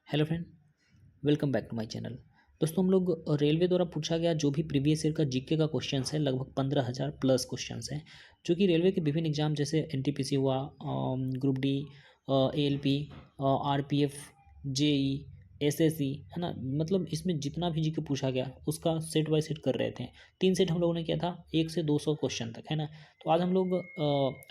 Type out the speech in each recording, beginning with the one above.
Hello friend, welcome back to my channel. दोस्तों हम लोग रेलवे द्वारा पूछा गया जो भी प्रीवियस ईयर का जीके का क्वेश्चंस है, लगभग 15,000 प्लस क्वेश्चंस हैं जो कि रेलवे के विभिन्न एग्जाम जैसे एनटीपीसी हुआ, group D, ALP, RPF, JE, SSC, है ना। मतलब इसमें जितना भी जीके पूछा गया उसका सेट बाय सेट कर रहे थे। 3 सेट हम लोगों ने किया था, 1 से 200 क्वेश्चन तक, है ना। तो आज हम लोग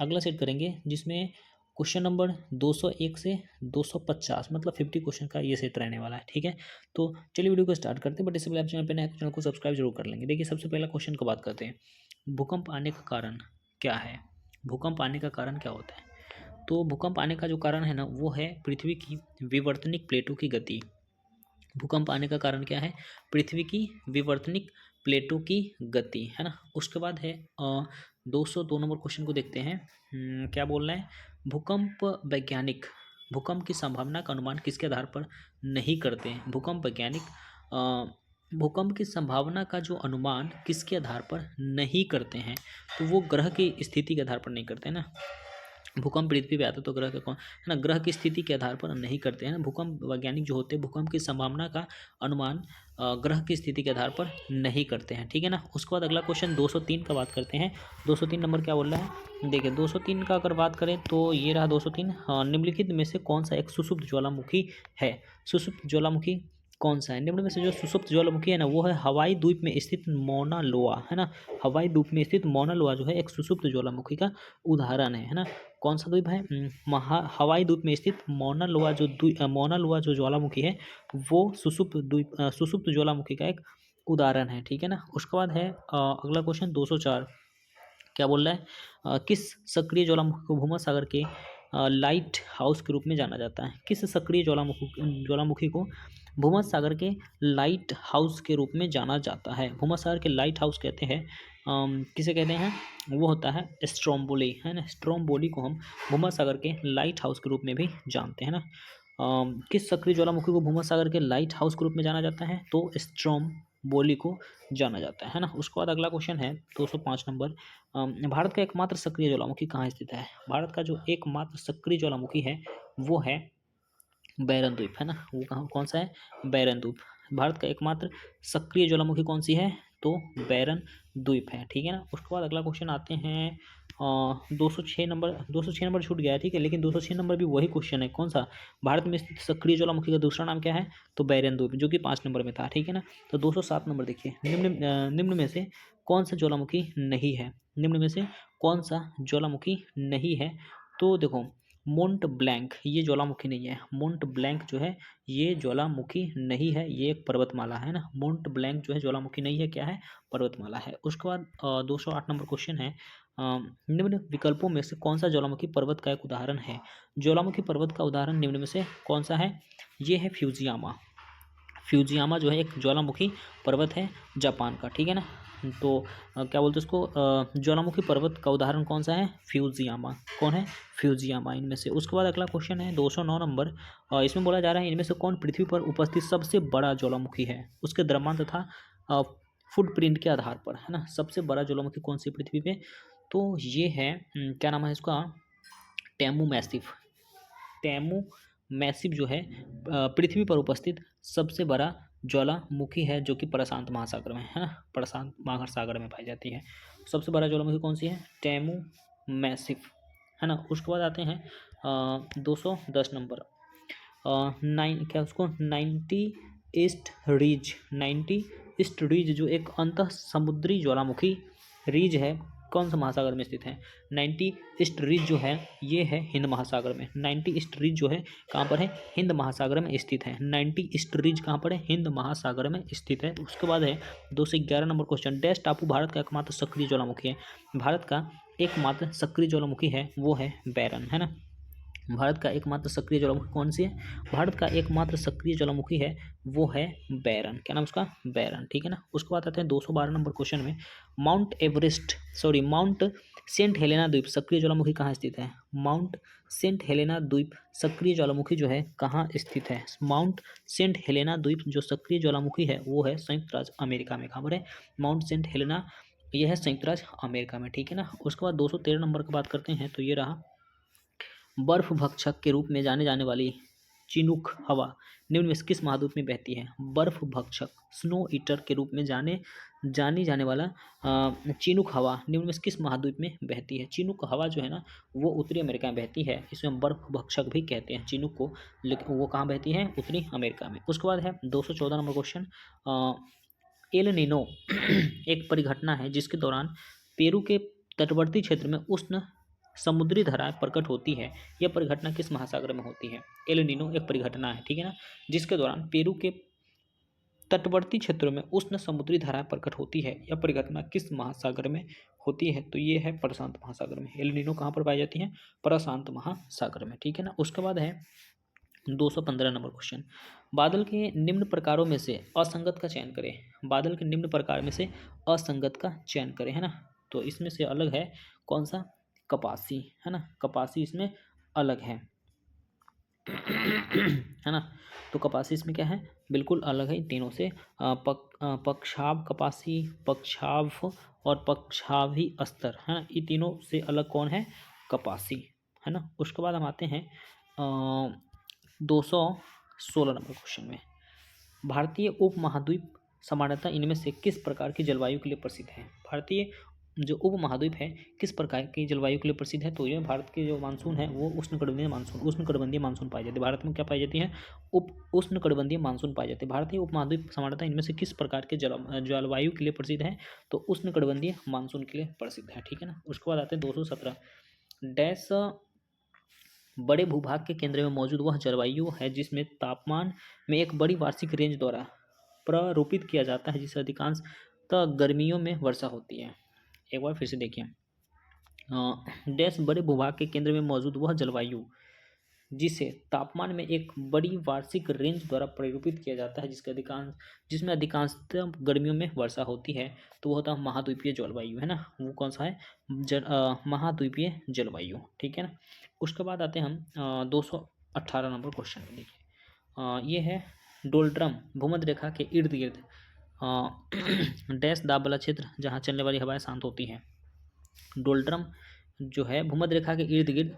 अगला सेट करेंगे जिसमें क्वेश्चन नंबर 201 से 250, मतलब 50 क्वेश्चन का ये सेट रहने वाला है। ठीक है, तो चलिए वीडियो को स्टार्ट करते हैं। बट इससे पहले आप चैनल पे नए हैं तो चैनल को सब्सक्राइब जरूर कर लेंगे। देखिए, सबसे पहला क्वेश्चन की बात करते हैं, भूकंप आने का कारण क्या है। भूकंप आने का कारण क्या होता है? तो भूकंप आने का जो कारण है ना, वो है पृथ्वी की विवर्तनिक प्लेटों की गति। भूकंप आने का कारण क्या है? पृथ्वी की विवर्तनिक प्लेटों की गति, है ना। उसके बाद है 202 नंबर क्वेश्चन को देखते हैं। क्या बोल रहे हैं? भूकंप वैज्ञानिक भूकंप की संभावना का अनुमान किसके आधार पर नहीं करते हैं? भूकंप वैज्ञानिक भूकंप की संभावना का जो अनुमान किसके आधार पर नहीं करते हैं? तो वो ग्रह की स्थिति के आधार पर नहीं करते हैं ना। भूकंप पृथ्वी पे आता है तो ग्रह का कौन, है ना, ग्रह की स्थिति के आधार पर नहीं करते हैं। भूकंप वैज्ञानिक जो होते हैं भूकंप की संभावना का अनुमान ग्रह की स्थिति के आधार पर नहीं करते हैं। ठीक है ना। उसके बाद अगला क्वेश्चन 203 का बात करते हैं। 203 नंबर क्या बोल रहा है? देखिए, 203 का अगर बात करें तो ये रहा 203। हाँ, निम्नलिखित में से कौन सा एक सुषुप्त ज्वालामुखी है? सुषुप्त ज्वालामुखी कौन सा है? निम्न में से जो सुषुप्त ज्वालामुखी है ना, वो है हवाई द्वीप में स्थित मौना लोआ, है ना। हवाई द्वीप में स्थित मौना लोआ जो है एक सुषुप्त ज्वालामुखी का उदाहरण है ना। कौन सा द्वीप है? हवाई द्वीप में स्थित मौना लोआ जो ज्वालामुखी है वो सुषुप्त ज्वालामुखी का एक उदाहरण है। ठीक है ना। उसके बाद है अगला क्वेश्चन 204। क्या बोल रहा है? किस सक्रिय ज्वालामुखी को भूमध्य सागर के लाइट हाउस के रूप में जाना जाता है? किस सक्रिय ज्वालामुखी को भूमध्य सागर के लाइट हाउस के रूप में जाना जाता है? भूमध्य सागर के लाइट हाउस कहते हैं, किसे कहते हैं? वो होता है स्ट्रोम्बोली, है ना। स्ट्रोम्बोली को हम भूमध्य सागर के लाइट हाउस के रूप में भी जानते हैं ना। किस सक्रिय ज्वालामुखी को भूमध्य सागर के लाइट हाउस के रूप में जाना जाता है? तो स्ट्रोम्बोली को जाना जाता है ना। उसके बाद अगला क्वेश्चन है 205 नंबर। भारत का एकमात्र सक्रिय ज्वालामुखी कहाँ स्थित है? भारत का जो एकमात्र सक्रिय ज्वालामुखी है वो है बैरन द्वीप, है ना। वो कहाँ, कौन सा है? बैरन द्वीप। भारत का एकमात्र सक्रिय ज्वालामुखी कौन सी है? तो बैरन द्वीप है। ठीक है ना। उसके बाद अगला क्वेश्चन आते हैं 206 नंबर छूट गया है, ठीक है, लेकिन 206 नंबर भी वही क्वेश्चन है। कौन सा? भारत में स्थित सक्रिय ज्वालामुखी का दूसरा नाम क्या है? तो बैरन द्वीप, जो कि 5 नंबर में था। ठीक है ना। तो 207 नंबर देखिए, निम्न में से कौन सा ज्वालामुखी नहीं है? निम्न में से कौन सा ज्वालामुखी नहीं है? तो देखो, मोंट ब्लैंक ये ज्वालामुखी नहीं है। मोंट ब्लैंक जो है ये ज्वालामुखी नहीं है, ये एक पर्वतमाला है ना। मोंट ब्लैंक जो है ज्वालामुखी नहीं है, क्या है? पर्वतमाला है। उसके बाद 208 नंबर क्वेश्चन है, निम्न विकल्पों में से कौन सा ज्वालामुखी पर्वत का एक उदाहरण है? ज्वालामुखी पर्वत का उदाहरण निम्न में से कौन सा है? ये है फ्यूजियामा। फ्यूजियामा जो है एक ज्वालामुखी पर्वत है जापान का। ठीक है ना। तो क्या बोलते हैं उसको, ज्वालामुखी पर्वत का उदाहरण कौन सा है? फ्यूजियामा। कौन है? फ्यूजियामा इनमें से। उसके बाद अगला क्वेश्चन है 209 नंबर। इसमें बोला जा रहा है इनमें से कौन पृथ्वी पर उपस्थित सबसे बड़ा ज्वालामुखी है? उसके द्रव्यमान तथा फुटप्रिंट के आधार पर, है ना। सबसे बड़ा ज्वालामुखी कौन सी पृथ्वी पे? तो ये है क्या नाम है इसका? Temu massive. टेमू मैसिव जो है पृथ्वी पर उपस्थित सबसे बड़ा ज्वालामुखी है, जो कि प्रशांत महासागर में, है ना। प्रशांत महासागर में पाई जाती है। सबसे बड़ा ज्वालामुखी कौन सी है? टेमू मैसिव, है ना। उसके बाद आते हैं 210 नंबर। नाइन क्या उसको 90 ईस्ट रिज। 90 ईस्ट रिज जो एक अंतः समुद्री ज्वालामुखी रिज है, कौन सा महासागर में स्थित है? 90 ईस्ट रिज जो है ये है हिंद महासागर में। 90 ईस्ट रिज जो है कहाँ पर है? हिंद महासागर में स्थित है। 90 ईस्ट रिज कहाँ पर है? हिंद महासागर में स्थित है। उसके बाद है 211 नंबर क्वेश्चन, डैश टापू भारत का एकमात्र सक्रिय ज्वालामुखी है? भारत का एकमात्र सक्रिय ज्वालामुखी है वो है बैरन, है ना। भारत का एकमात्र सक्रिय ज्वालामुखी कौन सी है? भारत का एकमात्र सक्रिय ज्वालामुखी है वो है बैरन। क्या नाम उसका? बैरन। ठीक है ना। उसके बाद आते हैं 212 नंबर क्वेश्चन में, माउंट सेंट हेलेना द्वीप सक्रिय ज्वालामुखी कहाँ स्थित है? माउंट सेंट हेलेना द्वीप सक्रिय ज्वालामुखी जो है कहाँ स्थित है? माउंट सेंट हेलेना द्वीप जो सक्रिय ज्वालामुखी है वो है संयुक्त राज्य अमेरिका में। खबर है? माउंट सेंट हेलेना यह है संयुक्त राज्य अमेरिका में। ठीक है ना। उसके बाद 213 नंबर की बात करते हैं तो ये रहा, बर्फ भक्षक के रूप में जाने जाने वाली चिनूक हवा निम्न में से किस महाद्वीप में बहती है? बर्फ भक्षक स्नो ईटर के रूप में जानी जाने वाला चिनूक हवा निम्न में से किस महाद्वीप में बहती है? चिनूक हवा जो है ना वो उत्तरी अमेरिका में बहती है, इसमें हम बर्फ भक्षक भी कहते हैं चिनूक को, लेकिन वो कहाँ बहती है? उत्तरी अमेरिका में। उसके बाद है 214 नंबर क्वेश्चन, एल नीनो एक परिघटना है जिसके दौरान पेरू के तटवर्ती क्षेत्र में उष्ण समुद्री धाराएं प्रकट होती है। यह परिघटना किस महासागर में होती है? एल नीनो एक परिघटना है, ठीक है ना, जिसके दौरान पेरू के तटवर्ती क्षेत्रों में उष्ण समुद्री धाराएं प्रकट होती है। यह परिघटना किस महासागर में होती है? तो ये है प्रशांत महासागर में। एल नीनो कहाँ पर पाई जाती है? प्रशांत महासागर में, ठीक है ना। उसके बाद है 215 नंबर क्वेश्चन, बादल के निम्न प्रकारों में से असंगत का चयन करें। बादल के निम्न प्रकार में से असंगत का चयन करें, है ना। तो इसमें से अलग है कौन सा? कपासी, है ना, कपासी इसमें अलग है है ना। तो कपासी इसमें क्या है? बिल्कुल अलग है इन तीनों से। पक्षाव कपासी, पक्षाव और पक्षावी अस्तर, है ना, ये तीनों से अलग कौन है? कपासी, है ना। उसके बाद हम आते हैं 216 नंबर क्वेश्चन में, भारतीय उपमहाद्वीप सामान्यतः इनमें से किस प्रकार की जलवायु के लिए प्रसिद्ध है? भारतीय जो उपमहाद्वीप है किस प्रकार की जलवायु के लिए प्रसिद्ध है? तो ये भारत के जो मानसून है वो उष्णकटिबंधीय मानसून पाई जाती है। भारत में क्या पाई जाती है? उष्णकटिबंधीय मानसून पाई जाती है। भारतीय उपमहाद्वीप सामान्यतः इनमें से किस प्रकार के जलवायु के लिए प्रसिद्ध है? तो उष्णकटिबंधीय मानसून के लिए प्रसिद्ध है, ठीक है ना। उसके बाद आते हैं 217, डैश बड़े भूभाग के केंद्र में मौजूद वह जलवायु है जिसमें तापमान में एक बड़ी वार्षिक रेंज द्वारा प्रारूपित किया जाता है, जिसे अधिकांशतः गर्मियों में वर्षा होती है। एक बार फिर से देखिए, डैश बड़े भूभाग के केंद्र में मौजूद वह जलवायु जिसे तापमान में एक बड़ी वार्षिक रेंज द्वारा प्रारूपित किया जाता है, जिसमें अधिकांशतः गर्मियों में वर्षा होती है, तो वो होता है महाद्वीपीय जलवायु, है ना। वो कौन सा है? महाद्वीपीय जलवायु, ठीक है ना। उसके बाद आते हैं हम 218 नंबर क्वेश्चन में। देखिए ये है डोल्ड्रम भूमध्य रेखा के इर्द गिर्द डैश दाब वाला क्षेत्र जहाँ चलने वाली हवाएं शांत होती हैं। डोल्ड्रम जो है भूमध्य रेखा के इर्द गिर्द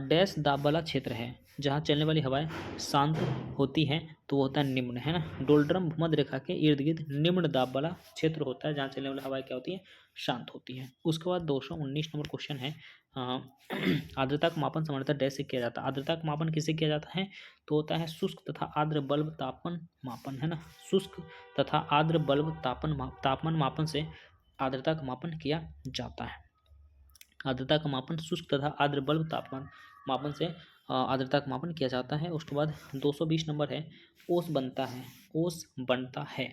डैश दाब वाला क्षेत्र है जहाँ चलने वाली हवाएं शांत होती हैं, तो वो होता है निम्न, है ना। डोल्ड्रम भूमध्य रेखा के इर्द गिर्द निम्न दाब वाला क्षेत्र होता है जहाँ चलने वाली हवाएं क्या होती हैं? शांत होती हैं। उसके बाद 219 नंबर क्वेश्चन है, आर्द्रता का मापन सामान्यतः डैश से किया जाता है। आर्द्रता का मापन किससे किया जाता है? तो होता है शुष्क तथा आर्द्र बल्ब तापमान मापन, है ना। शुष्क तथा आर्द्र बल्ब तापमान मापन से आर्द्रता का मापन किया जाता है। आर्द्रता का मापन शुष्क तथा आर्द्र बल्ब तापमान मापन से आर्द्रता का मापन किया जाता है। उसके बाद 220 नंबर है, ओस बनता है। ओस बनता है,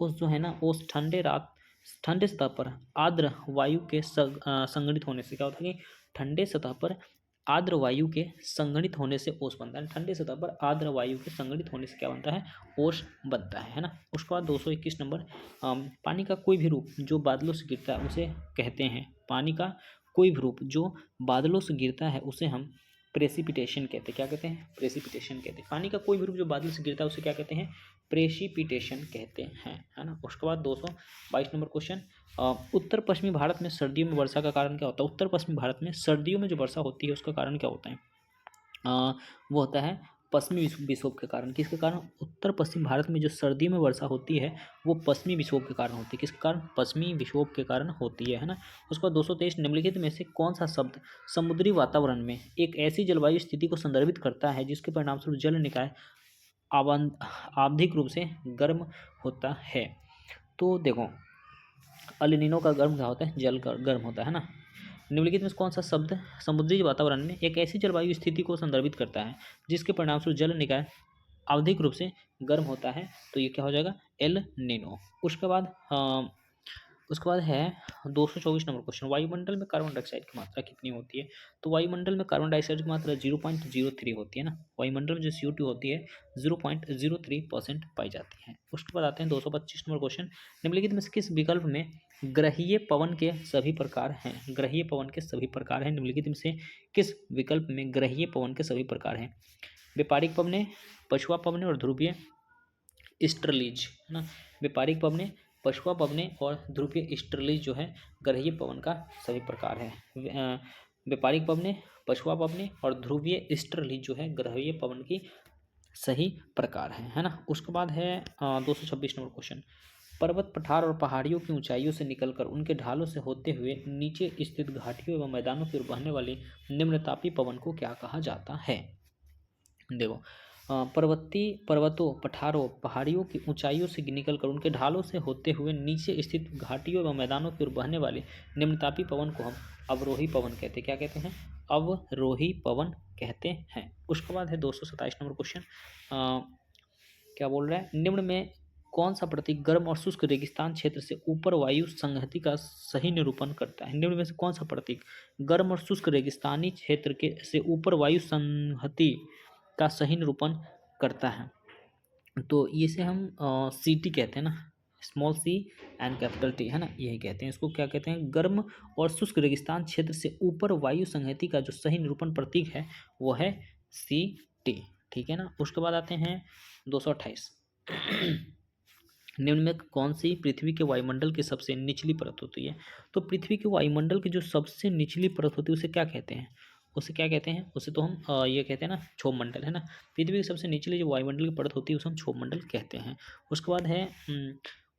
ओस जो है ना, ओस ठंडे सतह पर आर्द्र वायु के संगठित होने से क्या होता है कि ठंडे सतह पर आर्द्र वायु के संगठित होने से ओस बनता है। ठंडे सतह पर आर्द्र वायु के संगठित होने से क्या बनता है? ओस बनता है ना। उसके बाद 221 नंबर, पानी का कोई भी रूप जो बादलों से गिरता है उसे कहते हैं। पानी का कोई भी रूप जो बादलों से गिरता है उसे हम प्रेसिपिटेशन कहते हैं। क्या कहते हैं? प्रेसिपिटेशन कहते हैं। पानी का कोई भी रूप जो बादल से गिरता है उसे क्या कहते हैं? प्रेसिपिटेशन कहते हैं, है ना। उसके बाद 222 नंबर क्वेश्चन, उत्तर पश्चिमी भारत में सर्दियों में वर्षा का कारण क्या होता है? उत्तर पश्चिमी भारत में सर्दियों में जो वर्षा होती है उसका कारण क्या होता है? वो होता है पश्चिमी विक्षोभ के कारण। किसके कारण? उत्तर पश्चिम भारत में जो सर्दियों में वर्षा होती है वो पश्चिमी विक्षोभ के कारण होती है। किसके कारण? पश्चिमी विक्षोभ के कारण होती है ना। उसके बाद 223, निम्नलिखित में से कौन सा शब्द समुद्री वातावरण में एक ऐसी जलवायु स्थिति को संदर्भित करता है जिसके परिणामस्वरूप जल निकाय आवधिक रूप से गर्म होता है? तो देखो, अल नीनो का गर्म क्या होता है? जल गर्म होता है ना। निम्नलिखित में कौन सा शब्द समुद्री वातावरण में एक ऐसी जलवायु स्थिति को संदर्भित करता है जिसके परिणामस्वरूप जल निकाय आवधिक रूप से गर्म होता है? तो ये क्या हो जाएगा? El Nino. उसके बाद है 224 नंबर क्वेश्चन, वायुमंडल में कार्बन डाइऑक्साइड की मात्रा कितनी होती है? तो वायुमंडल में कार्बन डाइऑक्साइड की मात्रा 0.03 होती है ना। वायुमंडल में जो CO2 होती है 0.03% पाई जाती है। उसके बाद आते हैं 225 नंबर क्वेश्चन, निम्नलिखित में से किस विकल्प में ग्रहीय पवन के सभी प्रकार हैं? ग्रहीय पवन के सभी प्रकार हैं। निम्नलिखित में से किस विकल्प में ग्रहीय पवन के सभी प्रकार हैं? व्यापारिक पवने, पछुआ पवने और ध्रुवीय ईस्टर्लीज, है ना। व्यापारिक पवने, पछुआ पवने और ध्रुवीय ईस्टर्लीज जो है ग्रहीय पवन का सभी प्रकार है। व्यापारिक पवने, पछुआ पवने और ध्रुवीय ईस्टर्लीज जो है ग्रहीय पवन की सही प्रकार है ना। उसके बाद है 226 नंबर क्वेश्चन। पर्वत पठार और पहाड़ियों की ऊंचाइयों से निकलकर उनके ढालों से होते हुए नीचे स्थित घाटियों एवं मैदानों की ओर बहने वाले निम्नतापी पवन को क्या कहा जाता है। देखो पर्वतों पठारों पहाड़ियों की ऊंचाइयों से निकलकर उनके ढालों से होते हुए नीचे स्थित घाटियों एवं मैदानों की ओर बहने वाले निम्नतापी पवन को हम अवरोही पवन कहते हैं। क्या कहते हैं? अवरोही पवन कहते हैं। उसके बाद है 227 नंबर क्वेश्चन। क्या बोल रहा है? निम्न में कौन सा प्रतीक गर्म और शुष्क रेगिस्तान क्षेत्र से ऊपर वायु संहति का सही निरूपण करता है? निम्न में से कौन सा प्रतीक गर्म और शुष्क रेगिस्तानी क्षेत्र के से ऊपर वायु संहति का सही निरूपण करता है? तो इसे हम CT कहते हैं ना, small C and capital T, है ना, यही कहते हैं इसको। क्या कहते हैं? गर्म और शुष्क रेगिस्तान क्षेत्र से ऊपर वायु संहति का जो सही निरूपण प्रतीक है वो है CT। ठीक है ना। उसके बाद आते हैं 228। निम्न में कौन सी पृथ्वी के वायुमंडल की सबसे निचली परत होती है? तो पृथ्वी के वायुमंडल की जो सबसे निचली परत होती है उसे क्या कहते हैं? उसे क्या कहते हैं? उसे तो हम ये कहते हैं ना, क्षोभ मंडल, है ना। पृथ्वी की सबसे निचली जो वायुमंडल की परत होती है उसे हम क्षोभ मंडल कहते हैं। उसके बाद है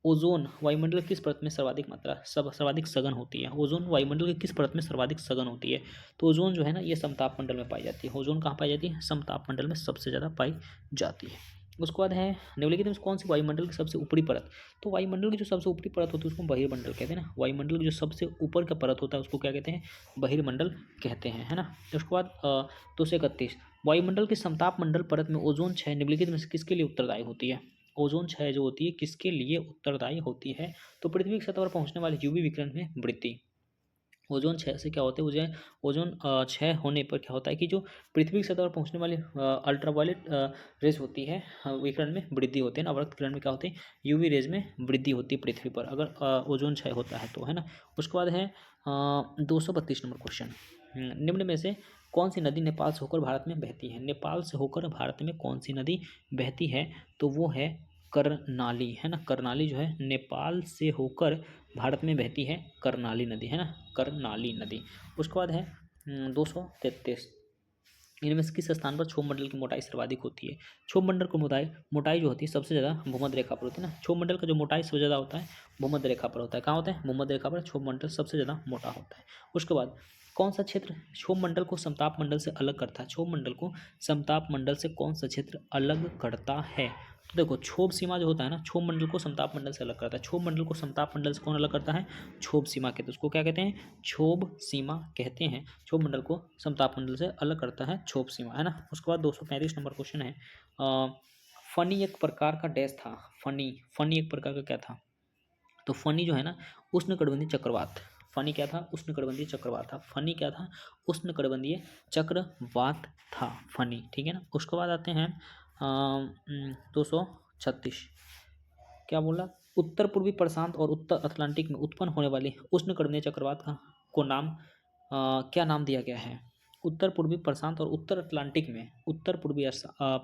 ओजोन वायुमंडल किस परत में सर्वाधिक मात्रा सर्वाधिक सघन होती है? ओजोन वायुमंडल की किस परत में सर्वाधिक सघन होती है? तो ओजोन जो है ना, ये समताप मंडल में पाई जाती है। ओजोन कहाँ पाई जाती है? समताप मंडल में सबसे ज़्यादा पाई जाती है। उसके बाद है निम्नलिखित में कौन सी वायुमंडल की सबसे ऊपरी परत? तो वायुमंडल की जो सबसे ऊपरी परत होती है उसको बहिर्मंडल कहते हैं ना। वायुमंडल की जो सबसे ऊपर का परत होता है उसको क्या कहते हैं? बहिर्मंडल कहते हैं, है ना। उसके बाद 231। वायुमंडल के समताप मंडल परत में ओजोन क्षय निम्नलिखित में से किसके लिए उत्तरदायी होती है? ओजोन क्षय जो होती है किसके लिए उत्तरदायी होती है? तो पृथ्वी की सतह पर पहुंचने वाले UV विकिरण में वृद्धि। ओजोन क्षय से क्या होता है? ओजोन क्षय होने पर क्या होता है कि जो पृथ्वी की सतह पर पहुंचने वाली अल्ट्रावायलेट रेज होती है, विकिरण में वृद्धि होती है ना। अवरक्त किरण में क्या होती है? UV रेज में वृद्धि होती है पृथ्वी पर, अगर ओजोन क्षय होता है तो, है ना। उसके बाद है 232 नंबर क्वेश्चन। निम्न में से कौन सी नदी नेपाल से होकर भारत में बहती है? नेपाल से होकर भारत में कौन सी नदी बहती है? तो वो है करनाली, है ना। करनाली जो है नेपाल से होकर भारत में बहती है, करनाली नदी, है ना, करनाली नदी। उसके बाद है 233। इनमें से किस स्थान पर क्षोभ मंडल की मोटाई सर्वाधिक होती है? क्षोभ मंडल की मोटाई जो होती है सबसे ज़्यादा भूमध्य रेखा पर होती है ना। क्षोभ मंडल का जो मोटाई सबसे ज़्यादा होता है भूमध्य रेखा पर होता है। कहाँ होता है? भूमध्य रेखा पर क्षोभ मंडल सबसे ज़्यादा मोटा होता है। उसके बाद कौन सा क्षेत्र क्षोभ मंडल को समताप मंडल से अलग करता है? क्षोभ मंडल को समताप मंडल से कौन सा क्षेत्र अलग करता है? तो देखो, क्षोभ सीमा जो होता है ना, क्षोभ मंडल को समताप मंडल से अलग करता है। क्षोभ मंडल को समताप मंडल से कौन अलग करता है? क्षोभ सीमा कहते हैं उसको। क्या कहते हैं? क्षोभ सीमा कहते हैं। क्षोभ मंडल को समताप मंडल से अलग करता है क्षोभ सीमा, है ना। उसके बाद 235 नंबर क्वेश्चन है। फनी एक प्रकार का डैश था। फनी एक प्रकार का क्या था? तो फनी जो है ना, उष्णकटिबंधीय चक्रवात। फनी क्या था? उष्णकटिबंधीय चक्रवात था। फनी क्या था? उष्णकटिबंधीय चक्रवात था फनी। ठीक है ना। उसके बाद आते हैं 236। क्या बोला? उत्तर पूर्वी प्रशांत और उत्तर अटलांटिक में उत्पन्न होने वाले उष्णकटिबंधीय चक्रवात का को नाम क्या नाम दिया गया है? उत्तर पूर्वी प्रशांत और उत्तर अटलांटिक में, उत्तर पूर्वी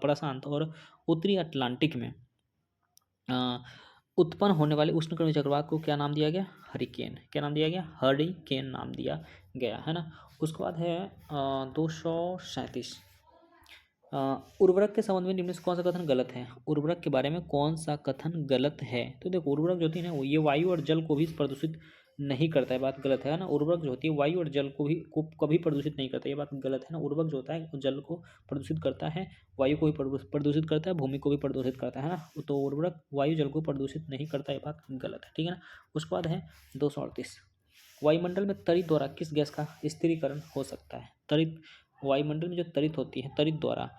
प्रशांत और उत्तरी अटलांटिक में उत्पन्न होने वाले उष्णकटिबंधीय चक्रवात को क्या नाम दिया गया? हरिकेन। क्या नाम दिया गया? हरिकेन नाम दिया गया, है ना। उसके बाद है 237। उर्वरक के संबंध में निम्न से कौन सा कथन गलत है? उर्वरक के बारे में कौन सा कथन गलत है? तो देखो, उर्वरक जो होती है ना, वो ये वायु और जल को भी प्रदूषित नहीं करता है, बात गलत है ना। उर्वरक जो होती है वायु और जल को कभी प्रदूषित नहीं करता, ये बात गलत है ना। उर्वरक जो होता है वो जल को प्रदूषित करता है, वायु को भी प्रदूषित करता है, भूमि को भी प्रदूषित करता है ना। तो उर्वरक वायु जल को प्रदूषित नहीं करता, ये बात गलत है। ठीक है ना। उसके बाद है 238। वायुमंडल में तरित द्वारा किस गैस का स्थिरीकरण हो सकता है? तरित, वायुमंडल में जो तरित होती है, तरित द्वारा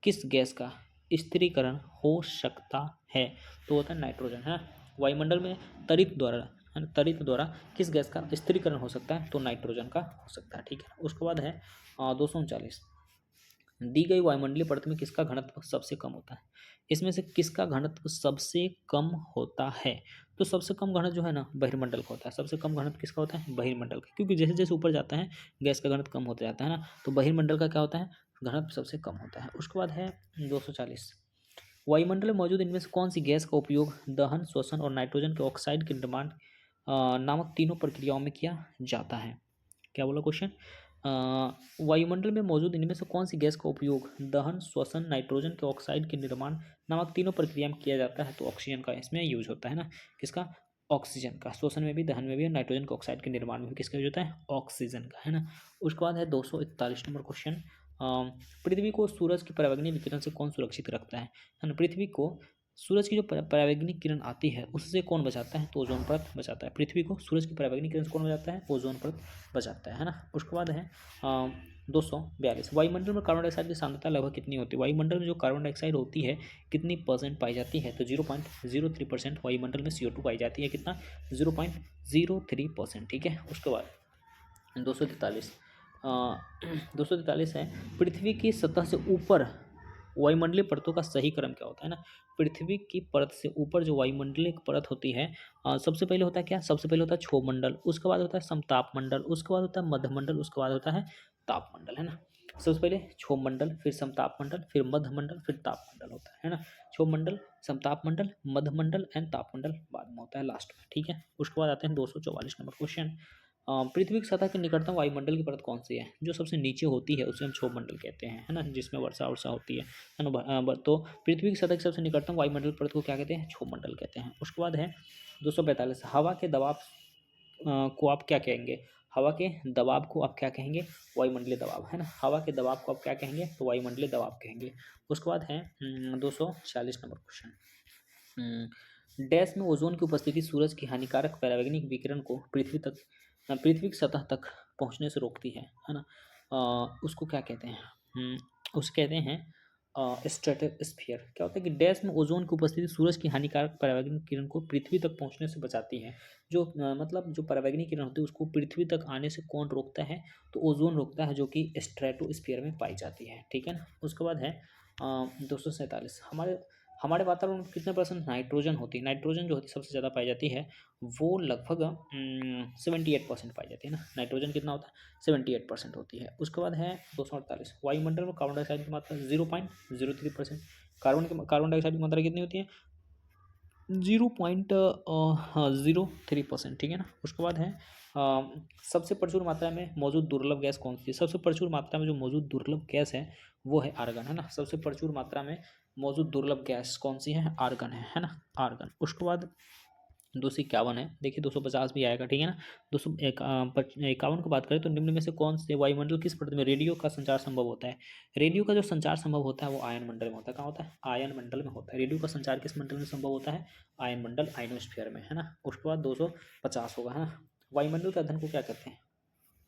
किस गैस का स्थिरीकरण हो सकता है? तो होता है नाइट्रोजन, है। वायुमंडल में तरित द्वारा, तरित द्वारा किस गैस का स्थिरीकरण हो सकता है? तो नाइट्रोजन का हो सकता है। ठीक है। उसके बाद है 239। दी गई वायुमंडलीय परत में किसका घनत्व सबसे कम होता है? इसमें से किसका घनत्व सबसे कम होता है? तो सबसे कम घनत्व जो है ना, बहिर्मंडल का होता है। सबसे कम घनत्व किसका होता है? बहिर्मंडल का, क्योंकि जैसे जैसे ऊपर जाता है गैस का घनत्व कम होता जाता है ना। तो बहिर्मंडल का क्या होता है? घनत्व सबसे कम होता है। उसके बाद है 240। वायुमंडल में मौजूद इनमें से कौन सी गैस का उपयोग दहन, श्वसन और नाइट्रोजन के ऑक्साइड के निर्माण नामक तीनों प्रक्रियाओं में किया जाता है? क्या बोला क्वेश्चन? वायुमंडल में मौजूद इनमें से कौन सी गैस का उपयोग दहन, श्वसन, नाइट्रोजन के ऑक्साइड के निर्माण नामक तीनों प्रक्रिया में किया जाता है? तो ऑक्सीजन का इसमें यूज होता है ना। किसका? ऑक्सीजन का। श्वसन में भी, दहन में भी और नाइट्रोजन के ऑक्साइड के निर्माण में भी किसका यूज होता है? ऑक्सीजन का, है ना। उसके बाद है 241 नंबर क्वेश्चन। पृथ्वी को सूरज की परावैंगनी विकिरण से कौन सुरक्षित रखता है ना। पृथ्वी को सूरज की जो परावैंगनी किरण आती है उससे कौन बचाता है? तो ओजोन परत बचाता है। पृथ्वी को सूरज की परावैंगनी किरण से कौन बचाता है? ओजोन परत बचाता है ना। उसके बाद है 242, वायुमंडल में कार्बन डाइऑक्साइड की सांद्रता लगभग कितनी होती है? वायुमंडल में जो कार्बन डाइऑक्साइड होती है कितनी परसेंट पाई जाती है? तो 0.03% वायुमंडल में CO2 पाई जाती है। कितना? 0.03%, ठीक है। उसके बाद 243, 243 है, पृथ्वी की सतह से ऊपर वायुमंडलीय परतों का सही क्रम क्या होता है ना। पृथ्वी की परत से ऊपर जो वायुमंडलीय परत होती है, सबसे पहले होता है क्या? सबसे पहले होता है क्षोभमंडल, उसके बाद होता है समताप मंडल, उसके बाद होता है मध्यमंडल, उसके बाद होता है तापमंडल, है ना। सबसे पहले क्षोभमंडल, फिर समताप मंडल, फिर मध्यमंडल, फिर तापमंडल होता है ना। क्षोभमंडल, समताप मंडल, मध्यमंडल एंड तापमंडल बाद में होता है, लास्ट में, ठीक है। उसके बाद आते हैं 244 नंबर क्वेश्चन। पृथ्वी की सतह के निकटतम वायुमंडल की परत कौन सी है? जो सबसे नीचे होती है उसे हम क्षोभमंडल कहते हैं, है ना, जिसमें वर्षा वर्षा होती है ना। तो पृथ्वी की सतह की सबसे निकटतम वायुमंडल परत को क्या कहते हैं? क्षोभमंडल कहते हैं। उसके बाद है 245, हवा के दबाव को आप क्या कहेंगे? हवा के दबाव को आप क्या कहेंगे? वायुमंडलीय दबाव, है ना। हवा के दबाव को आप क्या कहेंगे? तो वायुमंडलीय दबाव कहेंगे। उसके बाद है 246 नंबर क्वेश्चन। डैश में ओजोन की उपस्थिति सूरज की हानिकारक परावैंगनिक विकिरण को पृथ्वी की सतह तक पहुंचने से रोकती है ना। उसको क्या कहते हैं? उसे कहते हैं स्ट्रेटोस्फीयर। क्या होता है कि डैश में ओजोन की उपस्थिति सूरज की हानिकारक परावैंगनिक किरण को पृथ्वी तक पहुंचने से बचाती है। जो मतलब जो परावैंगनिक किरण होती है उसको पृथ्वी तक आने से कौन रोकता है? तो ओजोन रोकता है, जो कि स्ट्रेटोस्फीयर में पाई जाती है, ठीक है ना। उसके बाद है 247, हमारे हमारे वातावरण में कितने परसेंट नाइट्रोजन होती है? नाइट्रोजन जो होती है सबसे ज़्यादा पाई जाती है, वो लगभग 78% पाई जाती है ना। नाइट्रोजन कितना होता है? 78% होती है। उसके बाद है 248, वायुमंडल में कार्बन डाइऑक्साइड की मात्रा 0.03%। कार्बन डाइऑक्साइड की मात्रा कितनी होती है? 0.03%, ठीक है ना। उसके बाद है सबसे प्रचुर मात्रा में मौजूद दुर्लभ गैस कौन सी है? सबसे प्रचुर मात्रा में जो मौजूद दुर्लभ गैस है वो है आर्गन, है ना। सबसे प्रचुर मात्रा में मौजूद दुर्लभ गैस कौन सी है? आर्गन है ना, आर्गन। उसके बाद 251 है, देखिए 250 भी आएगा, ठीक है ना। 251 की बात करें तो निम्न में से कौन से वायुमंडल किस परत में रेडियो का संचार संभव होता है? रेडियो का जो संचार संभव होता है वो आयन मंडल में होता है। कहाँ होता है? आयन मंडल में होता है। रेडियो का संचार किस मंडल में संभव होता है? आयन मंडल, आयनोस्फीयर में, है ना। उसके बाद 250 होगा, है ना। वायुमंडल के अध्ययन को क्या कहते हैं?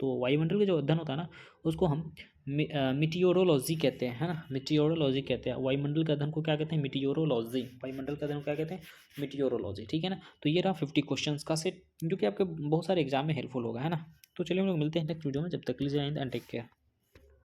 तो वायुमंडल का जो अध्ययन होता है ना उसको हम मिटियोरोलॉजी कहते हैं, है ना। मिटियोरोलॉजी कहते हैं। वायुमंडल के अध्ययन को क्या कहते हैं? मिटियोरोलॉजी। वायुमंडल के अध्ययन को क्या कहते हैं? मिटियोरोलॉजी, ठीक है ना। तो ये रहा 50 क्वेश्चंस का सेट, जो कि आपके बहुत सारे एग्जाम में हेल्पफुल होगा, है ना। तो चलिए हम लोग मिलते हैं नेक्स्ट वीडियो में, जब तक के लिए जय हिंद एंड टेक केयर।